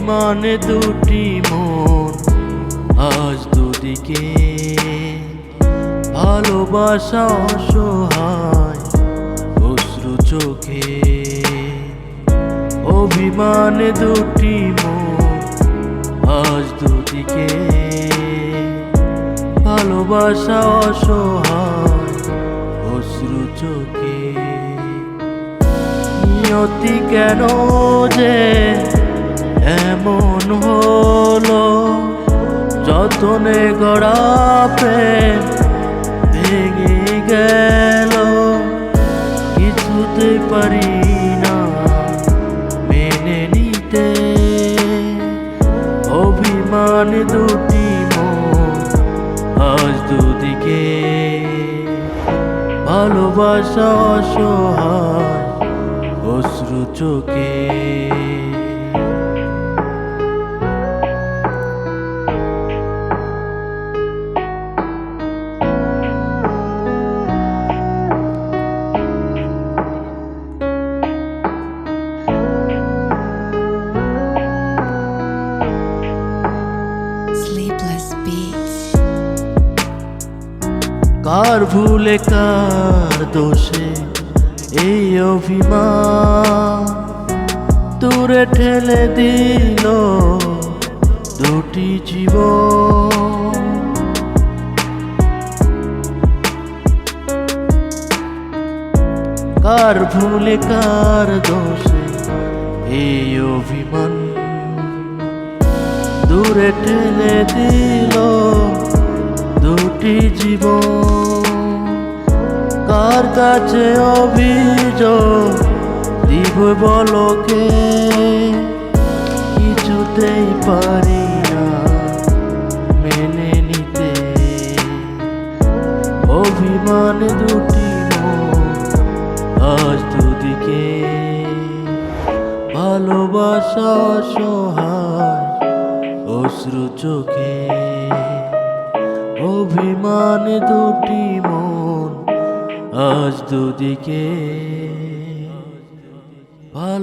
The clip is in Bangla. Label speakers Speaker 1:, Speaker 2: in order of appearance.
Speaker 1: অভিমানে দুটি মন আজ দুদিকে, ভালোবাসা অসহায় অশ্রু চোখে। অভিমানে দুটি মন আজ দুদিকে, ভালোবাসা অসহায় অশ্রু চোখে। নিয়তি কেন যে এমন হলো, যতনে গড়া প্রেম ভেঙে গেল। কিছুতে পারি না মেনে নিতে, অভিমান দুটি মন আজ দুদিকে, ভালোবাসা অসহায় অশ্রু চোখে। কার ভুলে কার দোষে এই অভিমান দূরে ঠেলে দিল দুটি জীবন। কার ভুলে কার দোষে এই অভিমান দূরে ঠেলে দিল দুটি জীবন। কার কাছে অভিযোগ দিব বলকে, কিছুতেই পারি না মেনে নিতে, অভিমান দুটি মন আজ দুদিকে, ভালোবাসা অসহায় অশ্রু চোখে। অভিমান দুটি মন আজ দুদিকে, ভালো